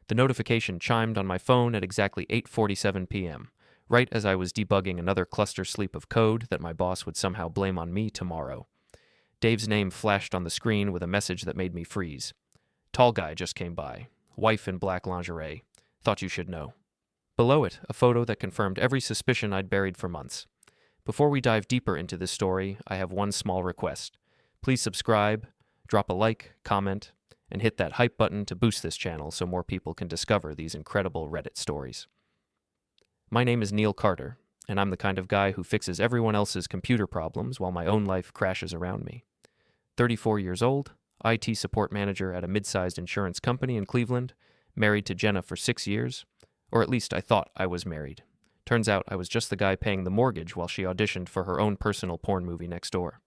The notification chimed on my phone at exactly 8:47 p.m., right as I was debugging another cluster sleep of code that my boss would somehow blame on me tomorrow. Dave's name flashed on the screen with a message that made me freeze. Tall guy just came by. Wife in black lingerie. Thought you should know. Below it, a photo that confirmed every suspicion I'd buried for months. Before we dive deeper into this story, I have one small request. Please subscribe, drop a like, comment, and hit that hype button to boost this channel so more people can discover these incredible Reddit stories. My name is Neil Carter, and I'm the kind of guy who fixes everyone else's computer problems while my own life crashes around me. 34 years old, IT support manager at a mid-sized insurance company in Cleveland, married to Jenna for 6 years, or at least I thought I was married. Turns out I was just the guy paying the mortgage while she auditioned for her own personal porn movie next door.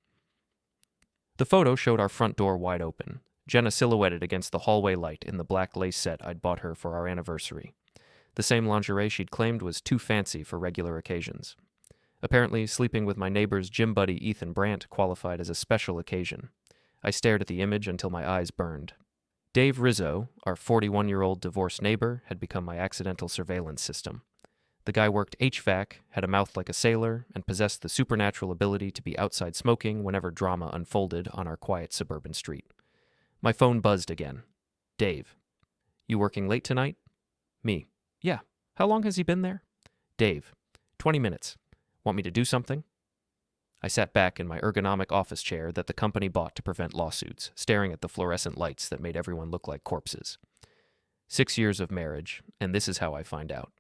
The photo showed our front door wide open, Jenna silhouetted against the hallway light in the black lace set I'd bought her for our anniversary. The same lingerie she'd claimed was too fancy for regular occasions. Apparently, sleeping with my neighbor's gym buddy Ethan Brandt qualified as a special occasion. I stared at the image until my eyes burned. Dave Rizzo, our 41-year-old divorced neighbor, had become my accidental surveillance system. The guy worked HVAC, had a mouth like a sailor, and possessed the supernatural ability to be outside smoking whenever drama unfolded on our quiet suburban street. My phone buzzed again. Dave. You working late tonight? Me. Yeah. How long has he been there? Dave. 20 minutes. Want me to do something? I sat back in my ergonomic office chair that the company bought to prevent lawsuits, staring at the fluorescent lights that made everyone look like corpses. 6 years of marriage, and this is how I find out.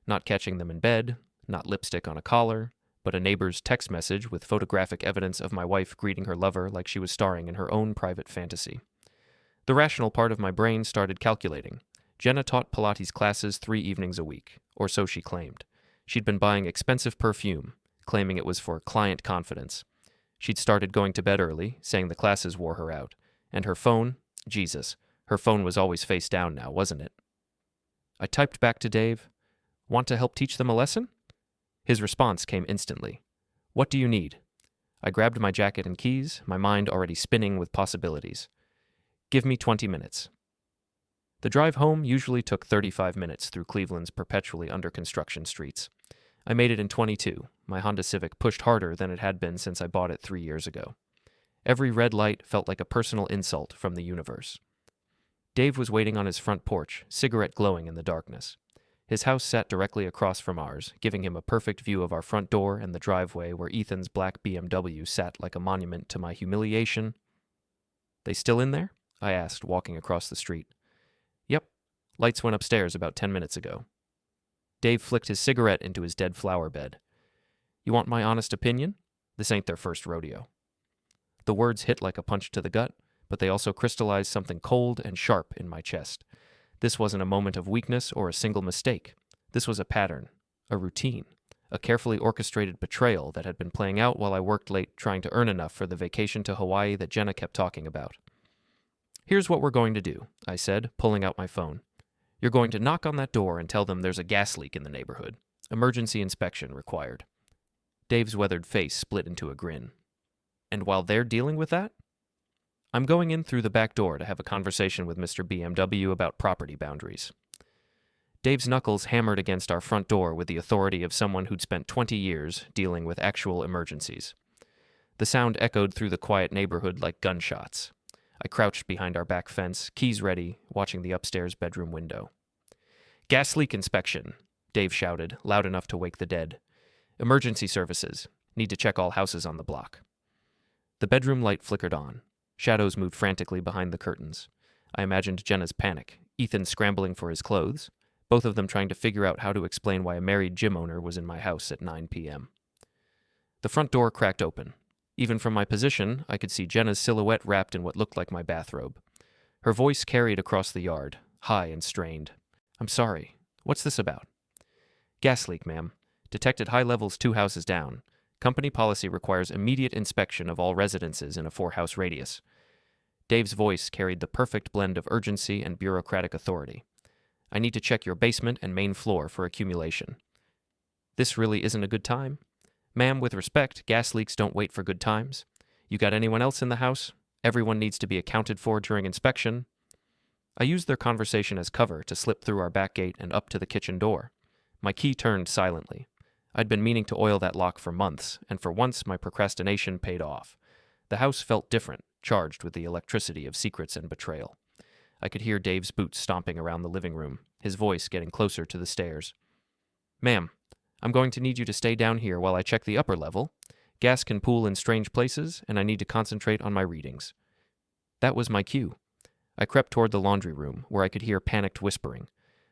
Not catching them in bed, not lipstick on a collar, but a neighbor's text message with photographic evidence of my wife greeting her lover like she was starring in her own private fantasy. The rational part of my brain started calculating. Jenna taught Pilates classes 3 evenings a week, or so she claimed. She'd been buying expensive perfume, claiming it was for client confidence. She'd started going to bed early, saying the classes wore her out. And her phone, Jesus, her phone was always face down now, wasn't it? I typed back to Dave, "Want to help teach them a lesson?" His response came instantly. "What do you need?" I grabbed my jacket and keys, my mind already spinning with possibilities. "Give me 20 minutes. The drive home usually took 35 minutes through Cleveland's perpetually under-construction streets. I made it in 22. My Honda Civic pushed harder than it had been since I bought it 3 years ago. Every red light felt like a personal insult from the universe. Dave was waiting on his front porch, cigarette glowing in the darkness. His house sat directly across from ours, giving him a perfect view of our front door and the driveway where Ethan's black BMW sat like a monument to my humiliation. "They still in there?" I asked, walking across the street. "Yep. Lights went upstairs about 10 minutes ago." Dave flicked his cigarette into his dead flower bed. "You want my honest opinion? This ain't their first rodeo." The words hit like a punch to the gut, but they also crystallized something cold and sharp in my chest. This wasn't a moment of weakness or a single mistake. This was a pattern, a routine, a carefully orchestrated betrayal that had been playing out while I worked late trying to earn enough for the vacation to Hawaii that Jenna kept talking about. "Here's what we're going to do," I said, pulling out my phone. "You're going to knock on that door and tell them there's a gas leak in the neighborhood. Emergency inspection required." Dave's weathered face split into a grin. "And while they're dealing with that?" "I'm going in through the back door to have a conversation with Mr. BMW about property boundaries." Dave's knuckles hammered against our front door with the authority of someone who'd spent 20 years dealing with actual emergencies. The sound echoed through the quiet neighborhood like gunshots. I crouched behind our back fence, keys ready, watching the upstairs bedroom window. "Gas leak inspection," Dave shouted, loud enough to wake the dead. "Emergency services. Need to check all houses on the block." The bedroom light flickered on. Shadows moved frantically behind the curtains. I imagined Jenna's panic, Ethan scrambling for his clothes, both of them trying to figure out how to explain why a married gym owner was in my house at 9 p.m. The front door cracked open. Even from my position, I could see Jenna's silhouette wrapped in what looked like my bathrobe. Her voice carried across the yard, high and strained. "I'm sorry. What's this about?" "Gas leak, ma'am. Detected high levels 2 houses down. Company policy requires immediate inspection of all residences in a 4-house radius." Dave's voice carried the perfect blend of urgency and bureaucratic authority. "I need to check your basement and main floor for accumulation." "This really isn't a good time?" "Ma'am, with respect, gas leaks don't wait for good times. You got anyone else in the house? Everyone needs to be accounted for during inspection." I used their conversation as cover to slip through our back gate and up to the kitchen door. My key turned silently. I'd been meaning to oil that lock for months, and for once my procrastination paid off. The house felt different, charged with the electricity of secrets and betrayal. I could hear Dave's boots stomping around the living room, his voice getting closer to the stairs. "Ma'am, I'm going to need you to stay down here while I check the upper level. Gas can pool in strange places, and I need to concentrate on my readings." That was my cue. I crept toward the laundry room, where I could hear panicked whispering.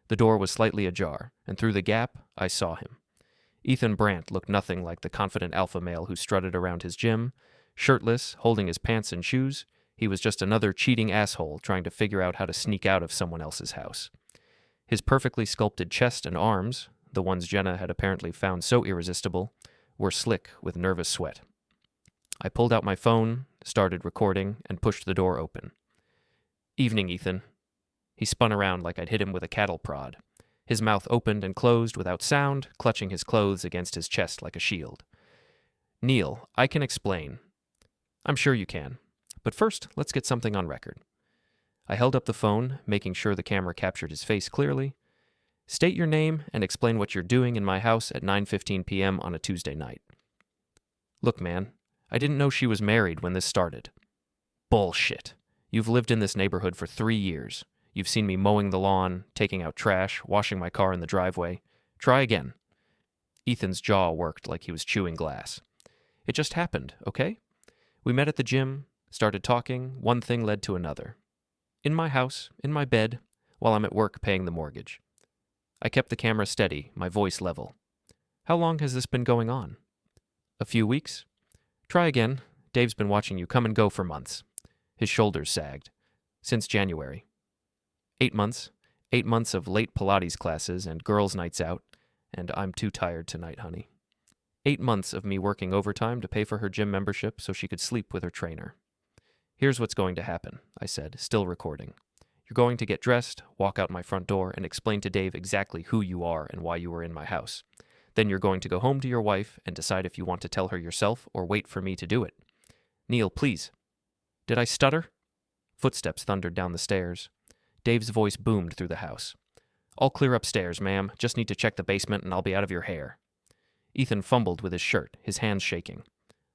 The door was slightly ajar, and through the gap, I saw him. Ethan Brandt looked nothing like the confident alpha male who strutted around his gym. Shirtless, holding his pants and shoes, he was just another cheating asshole trying to figure out how to sneak out of someone else's house. His perfectly sculpted chest and arms, the ones Jenna had apparently found so irresistible, were slick with nervous sweat. I pulled out my phone, started recording, and pushed the door open. "Evening, Ethan." He spun around like I'd hit him with a cattle prod. His mouth opened and closed without sound, clutching his clothes against his chest like a shield. "Neil, I can explain." "I'm sure you can. But first, let's get something on record." I held up the phone, making sure the camera captured his face clearly. "State your name and explain what you're doing in my house at 9:15 p.m. on a Tuesday night." "Look, man, I didn't know she was married when this started." "Bullshit. You've lived in this neighborhood for 3 years. You've seen me mowing the lawn, taking out trash, washing my car in the driveway. Try again." Ethan's jaw worked like he was chewing glass. "It just happened, okay? We met at the gym, started talking, one thing led to another. In my house, in my bed, while I'm at work paying the mortgage." I kept the camera steady, my voice level. "How long has this been going on?" "A few weeks." "Try again. Dave's been watching you come and go for months." His shoulders sagged. "Since January." 8 months. 8 months of late Pilates classes and girls' nights out, and I'm too tired tonight, honey. 8 months of me working overtime to pay for her gym membership so she could sleep with her trainer. "Here's what's going to happen," I said, still recording. "You're going to get dressed, walk out my front door, and explain to Dave exactly who you are and why you were in my house. Then you're going to go home to your wife and decide if you want to tell her yourself or wait for me to do it. Neil, please." Did I stutter? Footsteps thundered down the stairs. Dave's voice boomed through the house. "All clear upstairs, ma'am. Just need to check the basement and I'll be out of your hair." Ethan fumbled with his shirt, his hands shaking.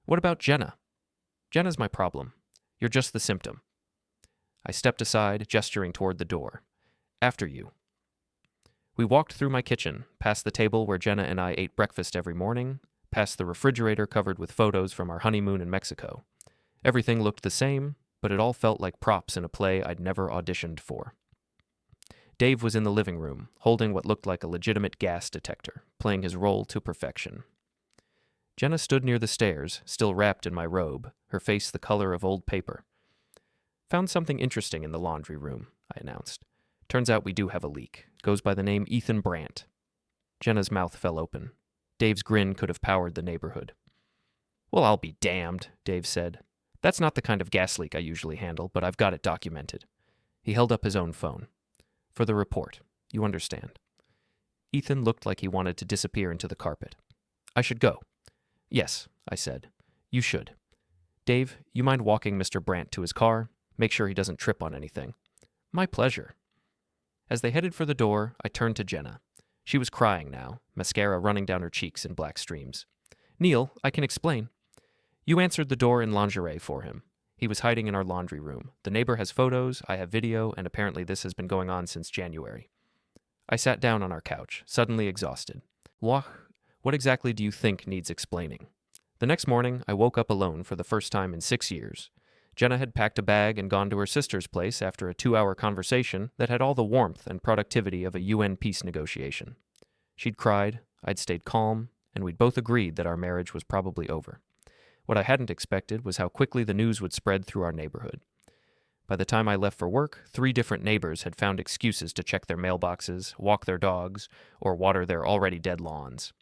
"What about Jenna?" "Jenna's my problem. You're just the symptom." I stepped aside, gesturing toward the door. "After you." We walked through my kitchen, past the table where Jenna and I ate breakfast every morning, past the refrigerator covered with photos from our honeymoon in Mexico. Everything looked the same, but it all felt like props in a play I'd never auditioned for. Dave was in the living room, holding what looked like a legitimate gas detector, playing his role to perfection. Jenna stood near the stairs, still wrapped in my robe, her face the color of old paper. "Found something interesting in the laundry room," I announced. "Turns out we do have a leak. Goes by the name Ethan Brandt." Jenna's mouth fell open. Dave's grin could have powered the neighborhood. "Well, I'll be damned," Dave said. "That's not the kind of gas leak I usually handle, but I've got it documented." He held up his own phone. "For the report. You understand." Ethan looked like he wanted to disappear into the carpet. "I should go." "Yes," I said. "You should. Dave, you mind walking Mr. Brandt to his car? Make sure he doesn't trip on anything." "My pleasure." As they headed for the door, I turned to Jenna. She was crying now, mascara running down her cheeks in black streams. "Neil, I can explain." "You answered the door in lingerie for him. He was hiding in our laundry room. The neighbor has photos, I have video, and apparently this has been going on since January." I sat down on our couch, suddenly exhausted. What exactly do you think needs explaining?" The next morning, I woke up alone for the first time in 6 years. Jenna had packed a bag and gone to her sister's place after a 2-hour conversation that had all the warmth and productivity of a UN peace negotiation. She'd cried, I'd stayed calm, and we'd both agreed that our marriage was probably over. What I hadn't expected was how quickly the news would spread through our neighborhood. By the time I left for work, 3 different neighbors had found excuses to check their mailboxes, walk their dogs, or water their already dead lawns.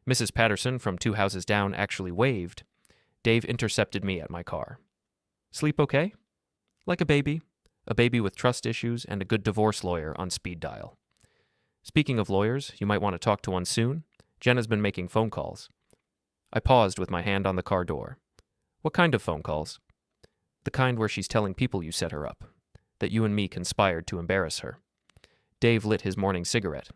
Mrs. Patterson from 2 houses down actually waved. Dave intercepted me at my car. "Sleep okay?" "Like a baby with trust issues and a good divorce lawyer on speed dial." "Speaking of lawyers, you might want to talk to one soon. Jenna's been making phone calls." I paused with my hand on the car door. "What kind of phone calls?" "The kind where she's telling people you set her up." that you and me conspired to embarrass her. Dave lit his morning cigarette.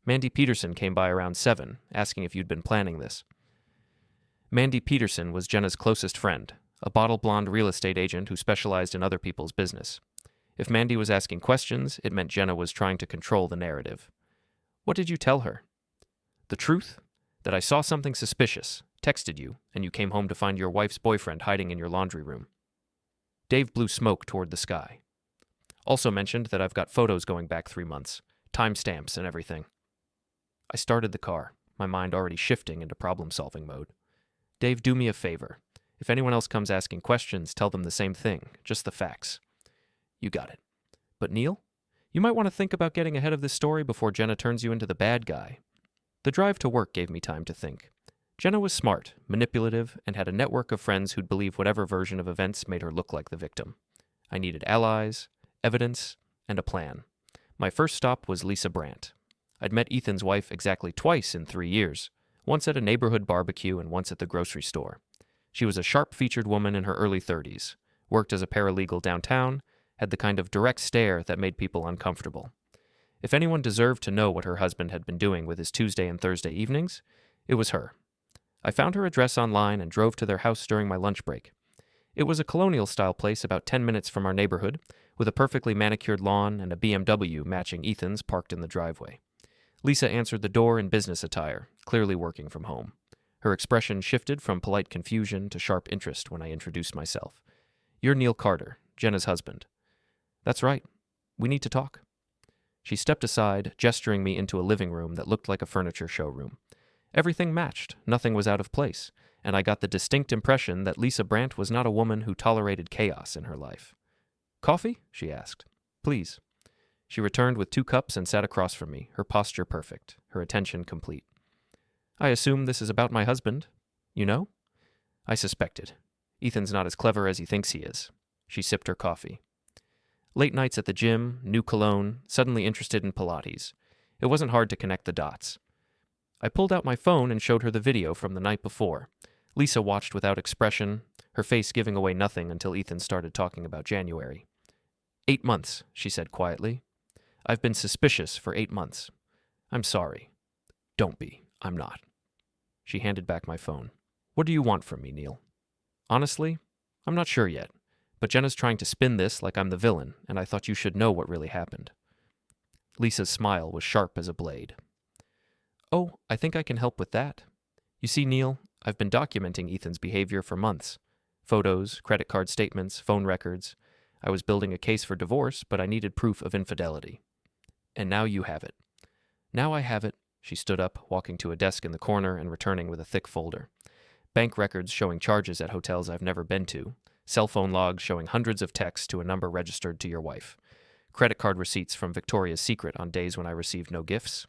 Mandy Peterson came by around 7, asking if you'd been planning this. Mandy Peterson was Jenna's closest friend, a bottle-blonde real estate agent who specialized in other people's business. If Mandy was asking questions, it meant Jenna was trying to control the narrative. What did you tell her? The truth? That I saw something suspicious, texted you, and you came home to find your wife's boyfriend hiding in your laundry room. Dave blew smoke toward the sky. Also mentioned that I've got photos going back 3 months, timestamps and everything. I started the car, my mind already shifting into problem-solving mode. Dave, do me a favor. If anyone else comes asking questions, tell them the same thing, just the facts. You got it. But Neil, you might want to think about getting ahead of this story before Jenna turns you into the bad guy. The drive to work gave me time to think. Jenna was smart, manipulative, and had a network of friends who'd believe whatever version of events made her look like the victim. I needed allies, evidence, and a plan. My first stop was Lisa Brandt. I'd met Ethan's wife exactly twice in 3 years, once at a neighborhood barbecue and once at the grocery store. She was a sharp-featured woman in her early 30s, worked as a paralegal downtown, had the kind of direct stare that made people uncomfortable. If anyone deserved to know what her husband had been doing with his Tuesday and Thursday evenings, it was her. I found her address online and drove to their house during my lunch break. It was a colonial-style place about 10 minutes from our neighborhood, with a perfectly manicured lawn and a BMW matching Ethan's parked in the driveway. Lisa answered the door in business attire, clearly working from home. Her expression shifted from polite confusion to sharp interest when I introduced myself. You're Neil Carter, Jenna's husband. That's right. We need to talk. She stepped aside, gesturing me into a living room that looked like a furniture showroom. Everything matched, nothing was out of place, and I got the distinct impression that Lisa Brandt was not a woman who tolerated chaos in her life. Coffee? She asked. Please. She returned with 2 cups and sat across from me, her posture perfect, her attention complete. I assume this is about my husband. You know? I suspected. Ethan's not as clever as he thinks he is. She sipped her coffee. Late nights at the gym, new cologne, suddenly interested in Pilates. It wasn't hard to connect the dots. I pulled out my phone and showed her the video from the night before. Lisa watched without expression, her face giving away nothing until Ethan started talking about January. 8 months, she said quietly. I've been suspicious for 8 months. I'm sorry. Don't be. I'm not. She handed back my phone. What do you want from me, Neil? Honestly, I'm not sure yet, but Jenna's trying to spin this like I'm the villain, and I thought you should know what really happened. Lisa's smile was sharp as a blade. Oh, I think I can help with that. You see, Neil, I've been documenting Ethan's behavior for months. Photos, credit card statements, phone records. I was building a case for divorce, but I needed proof of infidelity. And now you have it. Now I have it. She stood up, walking to a desk in the corner and returning with a thick folder. Bank records showing charges at hotels I've never been to. Cell phone logs showing hundreds of texts to a number registered to your wife. Credit card receipts from Victoria's Secret on days when I received no gifts.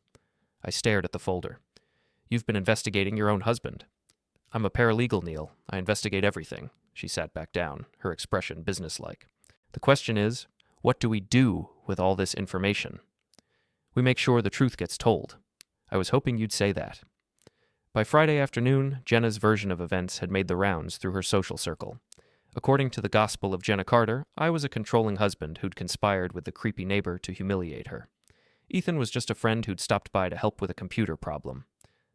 I stared at the folder. You've been investigating your own husband. I'm a paralegal, Neil. I investigate everything. She sat back down, her expression businesslike. The question is, what do we do with all this information? We make sure the truth gets told. I was hoping you'd say that. By Friday afternoon, Jenna's version of events had made the rounds through her social circle. According to the gospel of Jenna Carter, I was a controlling husband who'd conspired with the creepy neighbor to humiliate her. Ethan was just a friend who'd stopped by to help with a computer problem.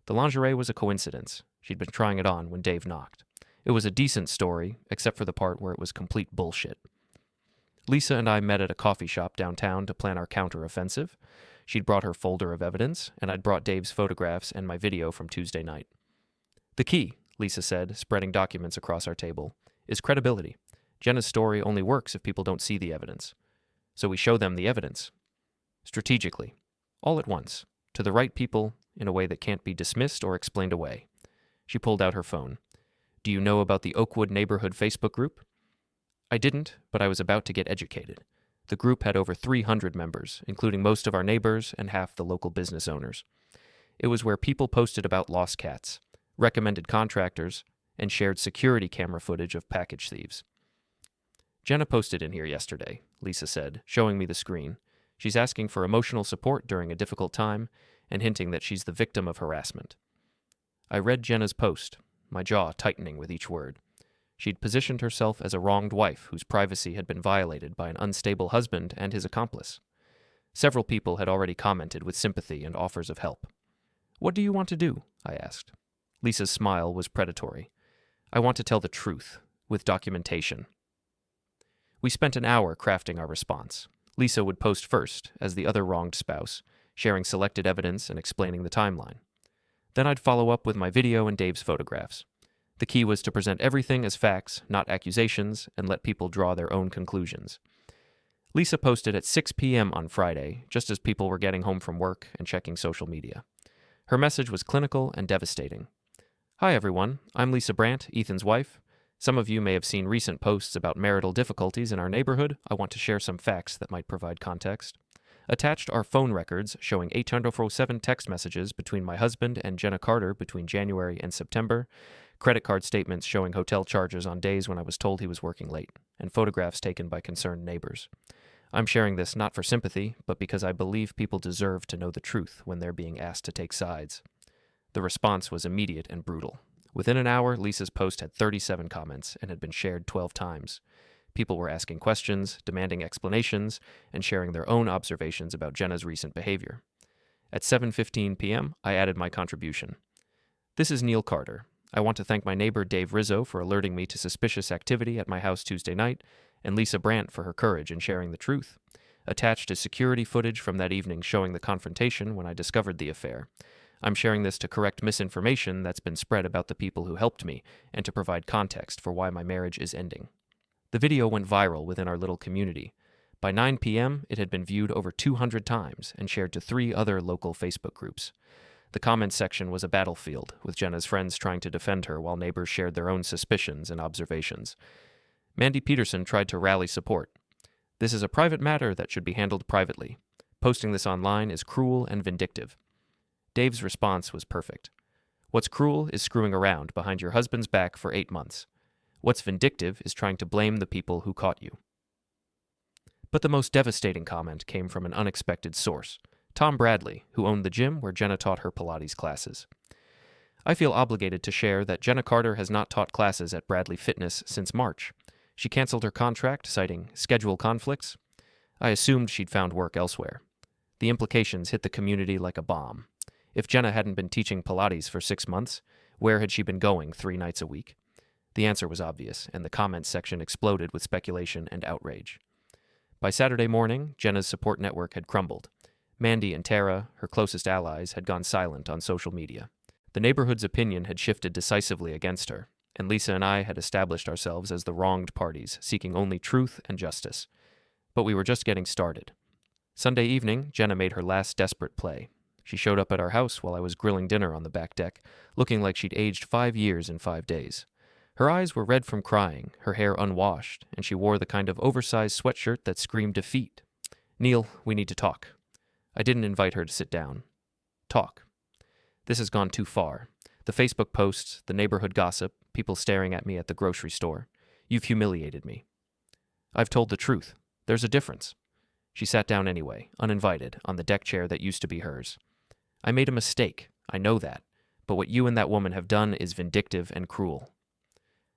The lingerie was a coincidence. She'd been trying it on when Dave knocked. It was a decent story, except for the part where it was complete bullshit. Lisa and I met at a coffee shop downtown to plan our counter-offensive. She'd brought her folder of evidence, and I'd brought Dave's photographs and my video from Tuesday night. The key, Lisa said, spreading documents across our table, is credibility. Jenna's story only works if people don't see the evidence. So we show them the evidence. Strategically. All at once. To the right people, in a way that can't be dismissed or explained away. She pulled out her phone. Do you know about the Oakwood Neighborhood Facebook group? I didn't, but I was about to get educated. The group had over 300 members, including most of our neighbors and half the local business owners. It was where people posted about lost cats, recommended contractors, and shared security camera footage of package thieves. Jenna posted in here yesterday, Lisa said, showing me the screen. She's asking for emotional support during a difficult time and hinting that she's the victim of harassment. I read Jenna's post, my jaw tightening with each word. She'd positioned herself as a wronged wife whose privacy had been violated by an unstable husband and his accomplice. Several people had already commented with sympathy and offers of help. "What do you want to do?" I asked. Lisa's smile was predatory. "I want to tell the truth, with documentation." We spent an hour crafting our response. Lisa would post first, as the other wronged spouse, sharing selected evidence and explaining the timeline. Then I'd follow up with my video and Dave's photographs. The key was to present everything as facts, not accusations, and let people draw their own conclusions. Lisa posted at 6 p.m. on Friday, just as people were getting home from work and checking social media. Her message was clinical and devastating. "Hi everyone, I'm Lisa Brandt, Ethan's wife. Some of you may have seen recent posts about marital difficulties in our neighborhood. I want to share some facts that might provide context. Attached are phone records showing 807 text messages between my husband and Jenna Carter between January and September, credit card statements showing hotel charges on days when I was told he was working late, and photographs taken by concerned neighbors. I'm sharing this not for sympathy, but because I believe people deserve to know the truth when they're being asked to take sides." The response was immediate and brutal. Within an hour, Lisa's post had 37 comments and had been shared 12 times. People were asking questions, demanding explanations, and sharing their own observations about Jenna's recent behavior. At 7:15 p.m., I added my contribution. "This is Neil Carter. I want to thank my neighbor Dave Rizzo for alerting me to suspicious activity at my house Tuesday night, and Lisa Brandt for her courage in sharing the truth. Attached is security footage from that evening showing the confrontation when I discovered the affair. I'm sharing this to correct misinformation that's been spread about the people who helped me and to provide context for why my marriage is ending." The video went viral within our little community. By 9 p.m., it had been viewed over 200 times and shared to 3 other local Facebook groups. The comments section was a battlefield, with Jenna's friends trying to defend her while neighbors shared their own suspicions and observations. Mandy Peterson tried to rally support. "This is a private matter that should be handled privately. Posting this online is cruel and vindictive." Dave's response was perfect. "What's cruel is screwing around behind your husband's back for 8 months. What's vindictive is trying to blame the people who caught you." But the most devastating comment came from an unexpected source. Tom Bradley, who owned the gym where Jenna taught her Pilates classes. "I feel obligated to share that Jenna Carter has not taught classes at Bradley Fitness since March. She canceled her contract, citing schedule conflicts. I assumed she'd found work elsewhere. The implications hit the community like a bomb. If Jenna hadn't been teaching Pilates for 6 months, where had she been going 3 nights a week?" The answer was obvious, and the comments section exploded with speculation and outrage. By Saturday morning, Jenna's support network had crumbled. Mandy and Tara, her closest allies, had gone silent on social media. The neighborhood's opinion had shifted decisively against her, and Lisa and I had established ourselves as the wronged parties, seeking only truth and justice. But we were just getting started. Sunday evening, Jenna made her last desperate play. She showed up at our house while I was grilling dinner on the back deck, looking like she'd aged 5 years in 5 days. Her eyes were red from crying, her hair unwashed, and she wore the kind of oversized sweatshirt that screamed defeat. "Neil, we need to talk." I didn't invite her to sit down. "Talk. This has gone too far. The Facebook posts, the neighborhood gossip, people staring at me at the grocery store. You've humiliated me." "I've told the truth. There's a difference." She sat down anyway, uninvited, on the deck chair that used to be hers. "I made a mistake. I know that. But what you and that woman have done is vindictive and cruel."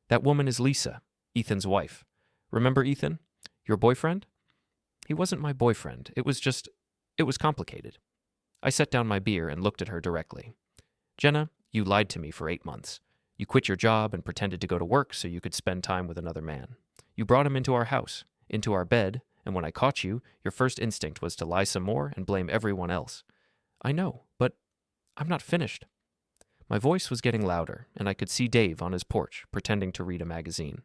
"That woman is Lisa, Ethan's wife. Remember Ethan? Your boyfriend?" "He wasn't my boyfriend. It was complicated." I set down my beer and looked at her directly. "Jenna, you lied to me for 8 months. You quit your job and pretended to go to work so you could spend time with another man. You brought him into our house, into our bed, and when I caught you, your first instinct was to lie some more and blame everyone else. I know, but I'm not finished." My voice was getting louder, and I could see Dave on his porch, pretending to read a magazine.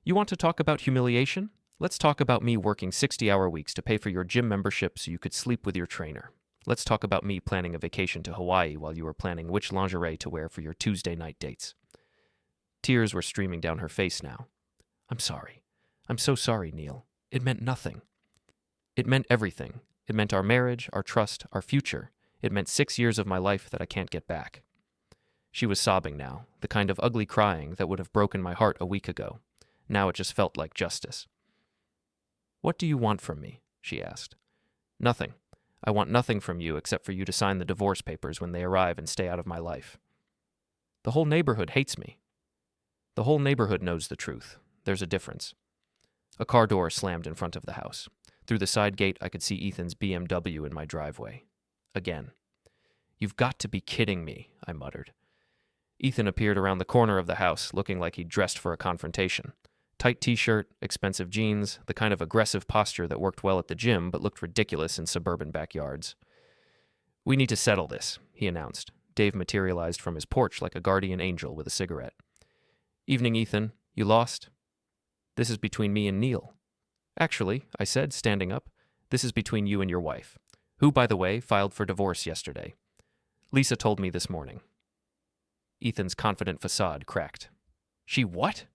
"You want to talk about humiliation? Let's talk about me working 60-hour weeks to pay for your gym membership so you could sleep with your trainer. Let's talk about me planning a vacation to Hawaii while you were planning which lingerie to wear for your Tuesday night dates." Tears were streaming down her face now. "I'm sorry. I'm so sorry, Neil. It meant nothing." "It meant everything. It meant our marriage, our trust, our future. It meant 6 years of my life that I can't get back." She was sobbing now, the kind of ugly crying that would have broken my heart a week ago. Now it just felt like justice. "What do you want from me?" she asked. "Nothing. I want nothing from you except for you to sign the divorce papers when they arrive and stay out of my life." "The whole neighborhood hates me." The whole neighborhood knows the truth. There's a difference. A car door slammed in front of the house. Through the side gate, I could see Ethan's BMW in my driveway. Again. "You've got to be kidding me," I muttered. Ethan appeared around the corner of the house, looking like he'd dressed for a confrontation. Tight t-shirt, expensive jeans, the kind of aggressive posture that worked well at the gym but looked ridiculous in suburban backyards. "We need to settle this," he announced. Dave materialized from his porch like a guardian angel with a cigarette. "Evening, Ethan. You lost?" "This is between me and Neil." "Actually," I said, standing up, "this is between you and your wife, who, by the way, filed for divorce yesterday. Lisa told me this morning." Ethan's confident facade cracked. "She what?"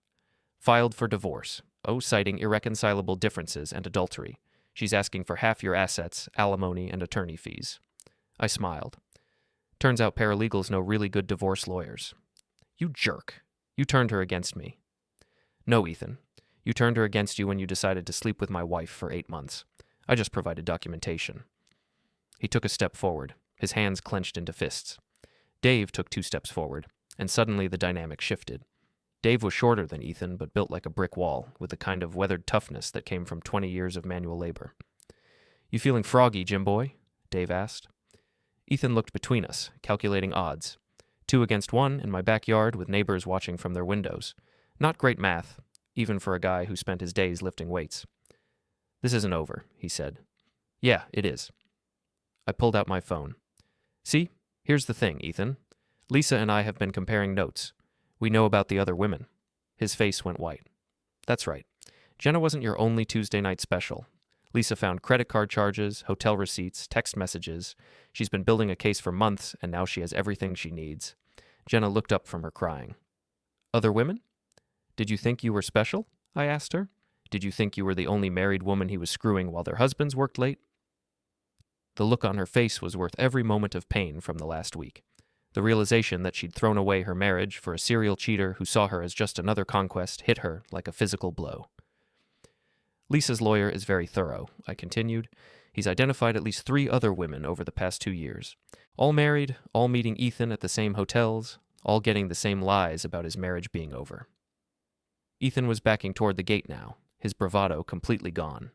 "Filed for divorce. Oh, citing irreconcilable differences and adultery. She's asking for half your assets, alimony, and attorney fees." I smiled. "Turns out paralegals know really good divorce lawyers." "You jerk. You turned her against me." "No, Ethan. You turned her against you when you decided to sleep with my wife for 8 months. I just provided documentation." He took a step forward, his hands clenched into fists. Dave took 2 steps forward, and suddenly the dynamic shifted. Dave was shorter than Ethan, but built like a brick wall, with the kind of weathered toughness that came from 20 years of manual labor. "You feeling froggy, Jim boy?" Dave asked. Ethan looked between us, calculating odds. 2 against 1 in my backyard with neighbors watching from their windows. Not great math, even for a guy who spent his days lifting weights. "This isn't over," he said. "Yeah, it is." I pulled out my phone. "See, here's the thing, Ethan. Lisa and I have been comparing notes. We know about the other women." His face went white. "That's right. Jenna wasn't your only Tuesday night special. Lisa found credit card charges, hotel receipts, text messages. She's been building a case for months, and now she has everything she needs." Jenna looked up from her crying. "Other women? Did you think you were special?" I asked her. "Did you think you were the only married woman he was screwing while their husbands worked late?" The look on her face was worth every moment of pain from the last week. The realization that she'd thrown away her marriage for a serial cheater who saw her as just another conquest hit her like a physical blow. "Lisa's lawyer is very thorough," I continued. "He's identified at least 3 other women over the past 2 years. All married, all meeting Ethan at the same hotels, all getting the same lies about his marriage being over." Ethan was backing toward the gate now, his bravado completely gone.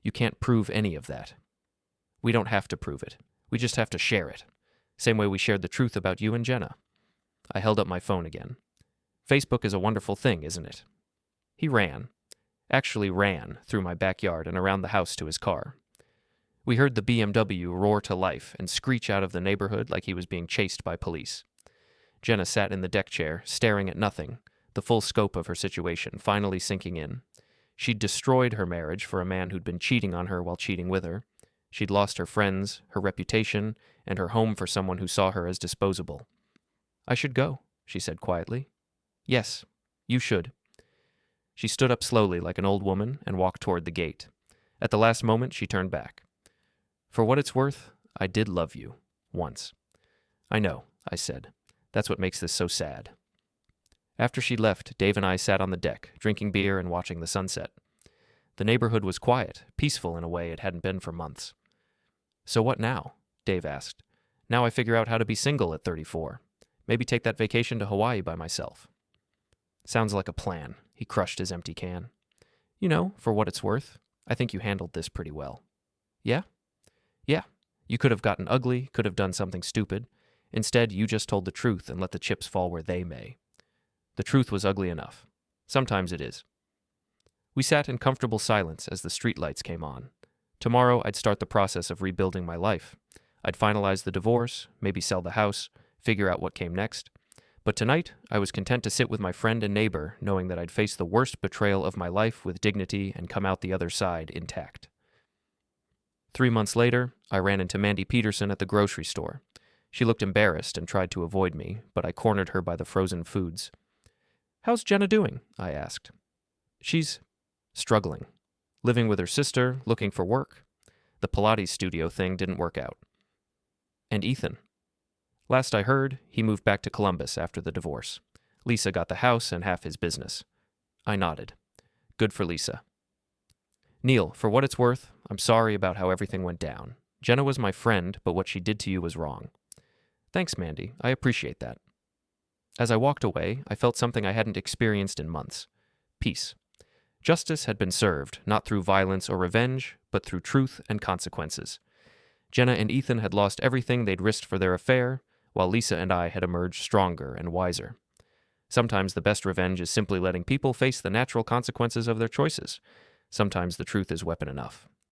"You can't prove any of that." "We don't have to prove it. We just have to share it. Same way we shared the truth about you and Jenna." I held up my phone again. "Facebook is a wonderful thing, isn't it?" He ran through my backyard and around the house to his car. We heard the BMW roar to life and screech out of the neighborhood like he was being chased by police. Jenna sat in the deck chair, staring at nothing, the full scope of her situation finally sinking in. She'd destroyed her marriage for a man who'd been cheating on her while cheating with her. She'd lost her friends, her reputation, and her home for someone who saw her as disposable. "I should go," she said quietly. "Yes, you should." She stood up slowly like an old woman and walked toward the gate. At the last moment, she turned back. "For what it's worth, I did love you. Once." "I know," I said. "That's what makes this so sad." After she left, Dave and I sat on the deck, drinking beer and watching the sunset. The neighborhood was quiet, peaceful in a way it hadn't been for months. "So what now?" Dave asked. "Now I figure out how to be single at 34. Maybe take that vacation to Hawaii by myself." "Sounds like a plan." He crushed his empty can. "You know, for what it's worth, I think you handled this pretty well." "Yeah?" "Yeah. You could have gotten ugly, could have done something stupid. Instead, you just told the truth and let the chips fall where they may. The truth was ugly enough. Sometimes it is." We sat in comfortable silence as the streetlights came on. Tomorrow, I'd start the process of rebuilding my life. I'd finalize the divorce, maybe sell the house, figure out what came next. But tonight, I was content to sit with my friend and neighbor, knowing that I'd face the worst betrayal of my life with dignity and come out the other side intact. 3 months later, I ran into Mandy Peterson at the grocery store. She looked embarrassed and tried to avoid me, but I cornered her by the frozen foods. "How's Jenna doing?" I asked. "She's struggling. Living with her sister, looking for work. The Pilates studio thing didn't work out." "And Ethan?" "Last I heard, he moved back to Columbus after the divorce. Lisa got the house and half his business." I nodded. "Good for Lisa." "Neil, for what it's worth, I'm sorry about how everything went down. Jenna was my friend, but what she did to you was wrong." "Thanks, Mandy. I appreciate that." As I walked away, I felt something I hadn't experienced in months. Peace. Justice had been served, not through violence or revenge, but through truth and consequences. Jenna and Ethan had lost everything they'd risked for their affair, while Lisa and I had emerged stronger and wiser. Sometimes the best revenge is simply letting people face the natural consequences of their choices. Sometimes the truth is weapon enough.